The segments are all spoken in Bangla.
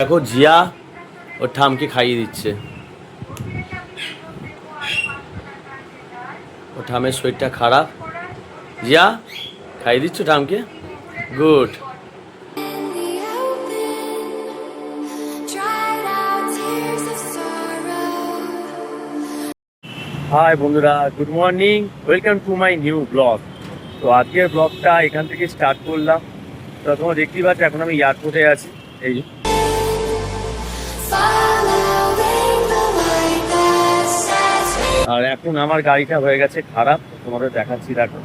দেখো জিয়া ওর ঠামকে খাইয়ে দিচ্ছে। ওর ঠামের শরীরটা খারাপ। জিয়া খাইয়ে দিচ্ছ ঠামকে? গুড। হাই বন্ধুরা, good morning, welcome to my new blog. তো আজকের ব্লগটা এখান থেকে স্টার্ট করলাম। তো তোমরা দেখতেই পাচ্ছ এখন আমি এয়ারপোর্টে আছি। এই আর এখন আমার গাড়িটা হয়ে গেছে খারাপ, তোমাদের দেখাচ্ছি। দেখো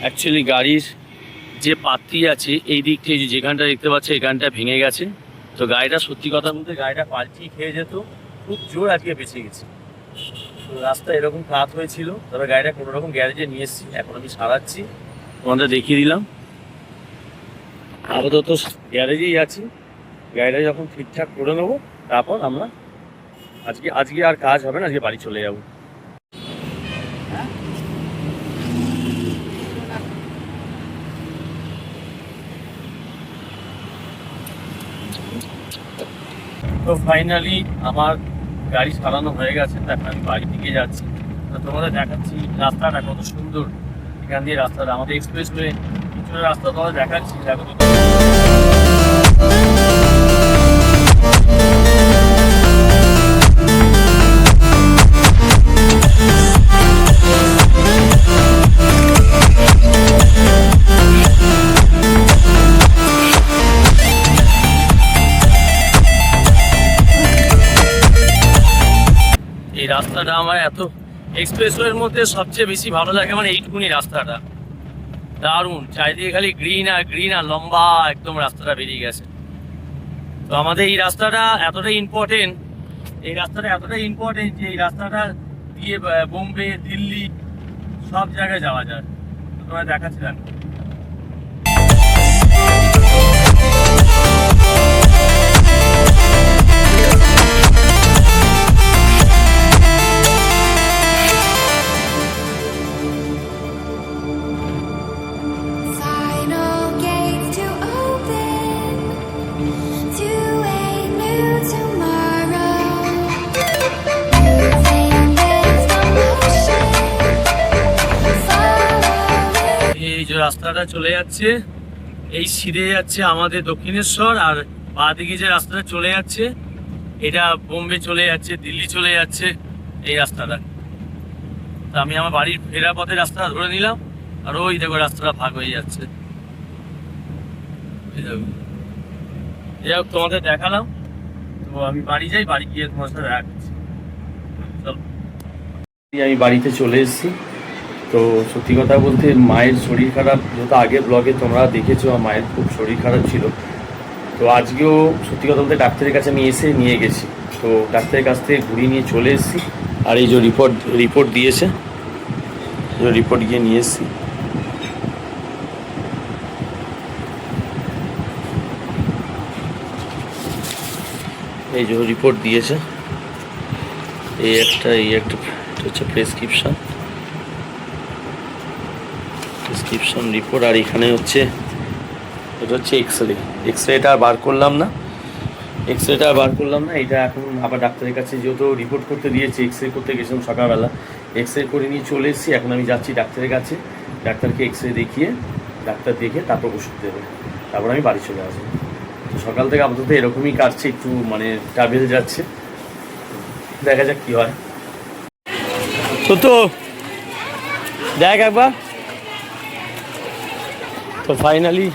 অ্যাকচুয়ালি গাড়ির যে পাত্তি আছে এই দিক থেকে যেখানটা দেখতে পাচ্ছি এখানটা ভেঙে গেছে। তো গাড়িটা সত্যি কথা বলতে গাড়িটা পাল্টি খেয়ে যেত, খুব জোর আজকে বেঁচে গেছে। তো রাস্তা এরকম খারাপ হয়েছিল, তবে গাড়িটা কোনো রকম গ্যারেজে নিয়ে এসেছি, এখন আমি সারাচ্ছি, তোমাদের দেখিয়ে দিলাম। আপাতত গ্যারেজেই আছি, গাড়িটা যখন ঠিকঠাক করে নেবো তারপর আমরা আজকে আর কাজ হবে না, আজকে বাড়ি চলে যাবো। তো ফাইনালি আমার গাড়ি চালানো হয়ে গেছে, তারপর আমি বাড়ি দিকে যাচ্ছি। তো তোমাদের দেখাচ্ছি রাস্তাটা কত সুন্দর। এখান দিয়ে রাস্তাটা আমাদের এক্সপ্রেস ওয়ে পিছনের রাস্তা তোমাদের দেখাচ্ছি। দেখো এই রাস্তাটা আমার এত এক্সপ্রেসওয়ের মধ্যে সবচেয়ে বেশি ভালো লাগে আমার এইটুকুনি রাস্তাটা, দারুণ। চারিদিকে খালি গ্রিন আর গ্রিন আর লম্বা একদম রাস্তাটা বেরিয়ে গেছে। তো আমাদের এই রাস্তাটা এতটাই ইম্পর্টেন্ট, যে এই রাস্তাটা দিয়ে বোম্বে, দিল্লি সব জায়গায় যাওয়া যায়। তোমরা দেখাচ্ছিলাম রাস্তাটা চলে যাচ্ছে, এই সিধে যাচ্ছে আমাদের দক্ষিণেশ্বর, আর বাঁ দিকে যে রাস্তাটা চলে যাচ্ছে এটা বোম্বে চলে যাচ্ছে, দিল্লি চলে যাচ্ছে এই রাস্তাটা। তা আমি আমার বাড়ির ফেরার পথে রাস্তাটা ধরে নিলাম, আর ওই দেখো রাস্তাটা ভাগ হয়ে যাচ্ছে। যাই হোক তোমাদের দেখালাম। তো আমি বাড়ি যাই, বাড়ি গিয়ে তোমার সাথে দেখা করছি। আমি বাড়িতে চলে এসেছি। তো সত্যি কথা বলতে মায়ের শরীর খারাপ, যেহেতু আগের ব্লগে তোমরা দেখেছো মায়ের খুব শরীর খারাপ ছিল। তো আজকেও সত্যি কথা বলতে ডাক্তারের কাছে আমি এসে নিয়ে গেছি। তো ডাক্তারের কাছ থেকে ঘুরিয়ে নিয়ে চলে এসেছি। আর এই যে রিপোর্ট দিয়েছে, রিপোর্ট গিয়ে নিয়ে এসেছি। এই যে রিপোর্ট দিয়েছে, এই একটা হচ্ছে প্রেসক্রিপশন রিপোর্ট। আর এখানে হচ্ছে এটা হচ্ছে এক্সরেটা আর বার করলাম না, এটা এখন আবার ডাক্তারের কাছে, যেহেতু রিপোর্ট করতে দিয়েছে, এক্সরে করতে গেছিলাম সকালবেলা, এক্সরে করে নিয়ে চলে এসেছি। এখন আমি যাচ্ছি ডাক্তারের কাছে, ডাক্তারকে এক্সরে দেখিয়ে ডাক্তার দেখে তারপর ওষুধ দেবে, তারপর আমি বাড়ি চলে আসবো। তো সকাল থেকে আপাতত এরকমই কাটছে, একটু মানে ট্রাভেল যাচ্ছে, দেখা যাক কী হয়। তো দেখ একবার। তো ফাইনালি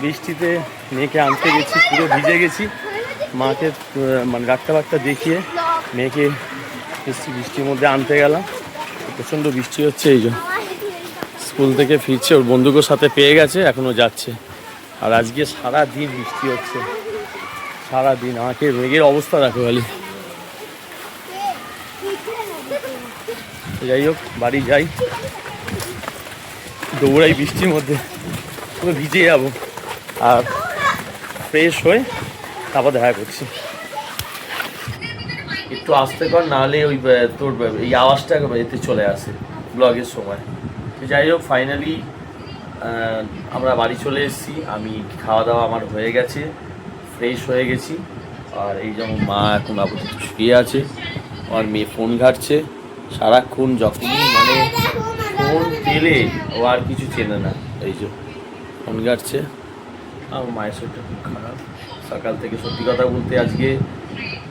বৃষ্টিতে মেয়েকে আনতে গেছি, পুরো ভিজে গেছি। মাকে মানে ডাক্তার দেখিয়ে মেয়েকে বৃষ্টির মধ্যে আনতে গেলাম। প্রচণ্ড বৃষ্টি হচ্ছে, এই যে স্কুল থেকে ফিরছে, ওর বন্ধুকের সাথে পেয়ে গেছে, এখনও যাচ্ছে। আর আজকে সারাদিন বৃষ্টি হচ্ছে, সারাদিন। আমাকে মেঘের অবস্থা দেখো খালি। যাই হোক বাড়ি যাই, দৌড়াই বৃষ্টির মধ্যে, পুরো ভিজে যাবো। আর ফ্রেশ হয়ে তারপর দেখা করছি। একটু আসতে কর, নাহলে ওই তোর এই আওয়াজটা এতে চলে আসে ব্লগের সময়। তো যাই হোক ফাইনালি আমরা বাড়ি চলে এসেছি, আমি খাওয়া দাওয়া আমার হয়ে গেছে, ফ্রেশ হয়ে গেছি। আর এই যেমন মা এখন আপাতত শুয়ে আছে, আমার মেয়ে ফোন ঘাটছে সারাক্ষণ, যখনই মানে ফোন পেলে ও আর কিছু চেনে না, এই যে ফোন ঘাটছে। আমার মায়ের শরীরটা খুব খারাপ সকাল থেকে, সত্যি কথা বলতে আজকে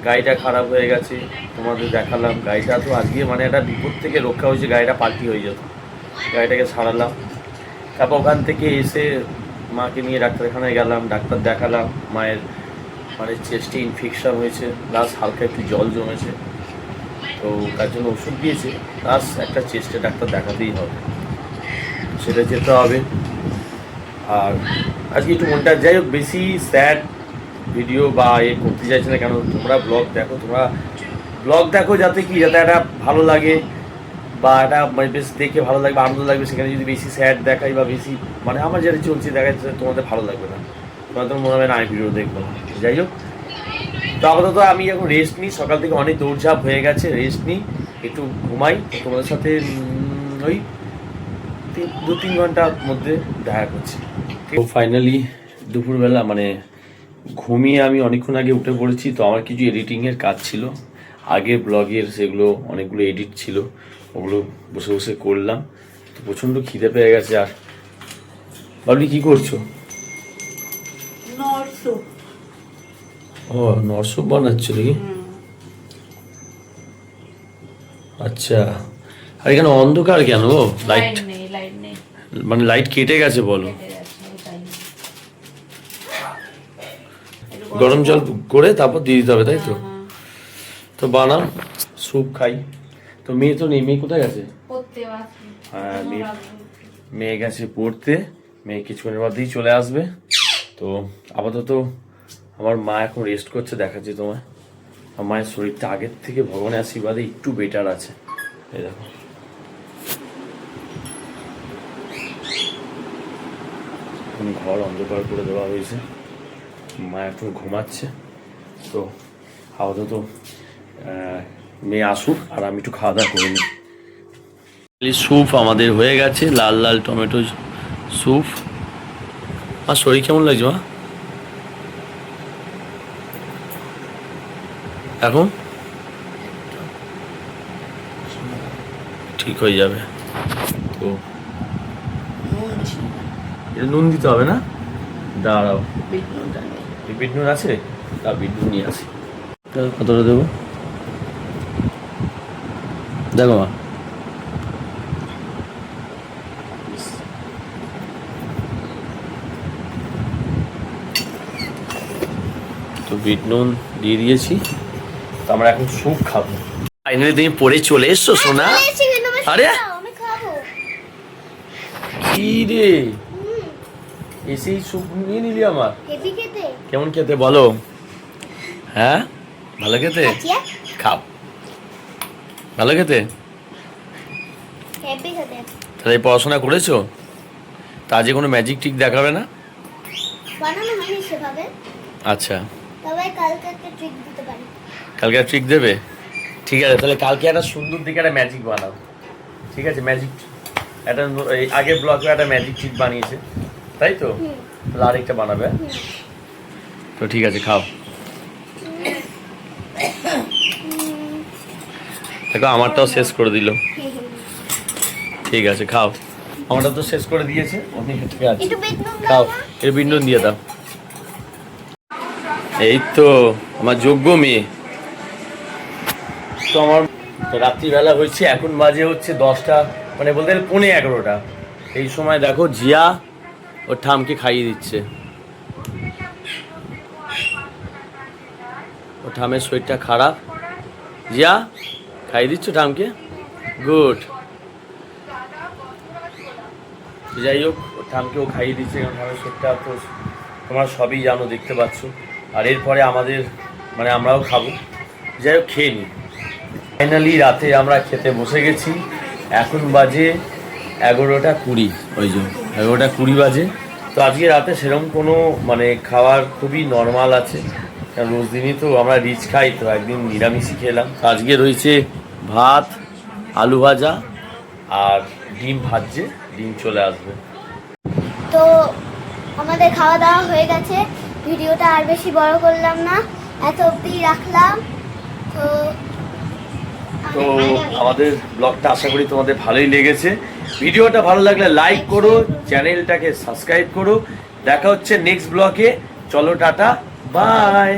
গাড়িটা খারাপ হয়ে গেছে, তোমাদের দেখালাম গাড়িটা, তো আজকে মানে একটা বিপদ থেকে রক্ষা হয়েছে, গাড়িটা পাল্টি হয়ে যেত, গাড়িটাকে সারালাম। তারপর ওখান থেকে এসে মাকে নিয়ে ডাক্তারখানায় গেলাম, ডাক্তার দেখালাম, মায়ের মানে চেস্টে ইনফেকশন হয়েছে, প্লাস হালকা একটু জল জমেছে, তো তার জন্য ওষুধ দিয়েছে, প্লাস একটা চেস্টে ডাক্তার দেখাতেই হবে, সেটা যেতে হবে। আর আজকে একটু মনটা, যাই হোক বেশি স্যাড ভিডিও বা করতে চাইছে না, কেন তোমরা ব্লগ দেখো যাতে কি, যাতে একটা ভালো লাগে বা এটা মানে বেশ দেখে ভালো লাগবে, আনন্দ লাগবে। সেখানে যদি বেশি স্যাড দেখাই বা বেশি মানে আমার যেটা চলছে দেখাই, তোমাদের ভালো লাগবে না, তোমাদের মনে হবে না আমি ভিডিও দেখবো না। যাই হোক, তো আপাতত আমি এখন রেস্ট নিই, সকাল থেকে অনেক দৌড়ঝাঁপ হয়ে গেছে, রেস্ট নিই, একটু ঘুমাই। তোমাদের সাথে ওই 2-3 ঘন্টার মধ্যে দেখা করছি। তো ফাইনালি দুপুরবেলা মানে ঘুমিয়ে আমি অনেকক্ষণ আগে উঠে পড়েছি, তো আমার কিছু এডিটিংয়ের কাজ ছিল, আগের ব্লগের সেগুলো অনেকগুলো এডিট ছিল, ওগুলো বসে বসে করলাম। তো প্রচণ্ড খিদে পেয়ে গেছে। আর বাবলি কি করছো? ও নর স্যুপ বানাচ্ছো নাকি? আচ্ছা, আর এখানে অন্ধকার কেন? লাইট মানে লাইট কেটে গেছে বলো? গরম জল করে তারপর দিয়ে দিতে হবে, তাই তো? তো বানাও, স্যুপ খাই। তো মেয়ে তো নেই, মেয়ে কোথায় গেছে? হ্যাঁ, মেয়ে গেছে পড়তে, মেয়ে কিছুক্ষণের মধ্যেই চলে আসবে। তো আপাতত আমার মা এখন রেস্ট করছে, দেখাচ্ছি তোমায়। আমার মায়ের শরীরটা আগের থেকে ভগবানের আশীর্বাদে একটু বেটার আছে, এই দেখো। এখন ঘর অন্ধকার করে দেওয়া হয়েছে, মা এখন ঘুমাচ্ছে। তো আপাতত মেয়ে আসুক আর আমি একটু খাওয়া দাওয়া করে নিই। স্যুপ আমাদের হয়ে গেছে, লাল লাল টমেটো স্যুপ। আর শরীর কেমন লাগছে মা এখন? ঠিক হয়ে যাবে। তো এটা নুন দিতে হবে না? দাঁড়াও, বিট নুন আছে, তা বিট নুন নিয়ে আসি। কতটা দেবো দেখো মা। তো বিট নুন দিয়ে দিয়েছি, তো আমরা এখন স্যুপ খাবো। ফাইনালি তুমি পড়ে চলে এসছো সোনা? আরে কি রে, এসেই স্যুপ নিয়ে নিলি আমার? কেমন খেতে বলো? হ্যাঁ ভালো খেতে, খাও ভালো খেতে। তাহলে পড়াশোনা করেছো? তা আজকে কোনো ম্যাজিক ট্রিক দেখাবে না? আচ্ছা, কালকে ট্রিক দেবে? ঠিক আছে, তাহলে কালকে একটা সুন্দর দিকে একটা ম্যাজিক বানাও। ঠিক আছে, ম্যাজিক একটা আগের ব্লগে একটা ম্যাজিক ট্রিক বানিয়েছে, তাই তো? তাহলে আরেকটা বানাবে। তো ঠিক আছে, খাও। দেখো আমারটাও শেষ করে দিল। ঠিক আছে খাও, আমারটা তো শেষ করে দিয়েছে। ঠিক আছে খাও, এর বিট নুন দিয়ে দাও। এই তো আমার যোগ্য মেয়ে। তো আমার রাত্রিবেলা হয়েছে, এখন বাজে হচ্ছে 10টা, মানে বলতে গেলে 11:15। এই সময় দেখো জিয়া ওর ঠামকে খাইয়ে দিচ্ছে, ওর ঠামের শরীরটা খারাপ। জিয়া খাইয়ে দিচ্ছ ঠামকে, গুড। যাই হোক, ওর ঠামকেও খাইয়ে দিচ্ছে, কারণ ঠামের শরীরটা তো তোমরা সবই জানো, দেখতে পাচ্ছ। আর এরপরে আমাদের মানে আমরাও খাবো। যাই হোক, খেয়ে নিই। ফাইনালি রাতে আমরা খেতে বসে গেছি, এখন বাজে 11:20। ওই যে 11:20 বাজে। তো আজকে রাতে সেরকম কোনো মানে খাওয়ার খুবই নর্মাল আছে, কারণ রোজ দিনই তো আমরা রিচ খাই, তো একদিন নিরামিষই খেলাম। আজকে রয়েছে ভাত, আলু ভাজা আর ডিম ভাজছে, ডিম চলে আসবে। তো আমাদের খাওয়া দাওয়া হয়ে গেছে, ভিডিওটা আর বেশি বড় করলাম না, এত অবধি রাখলাম। তো তো আমাদের ব্লগটা আশা করি তোমাদের ভালোই লেগেছে। ভিডিওটা ভালো লাগলে লাইক করো, চ্যানেলটাকে সাবস্ক্রাইব করো। দেখা হচ্ছে নেক্সট ব্লগে। চলো টাটা, বাই।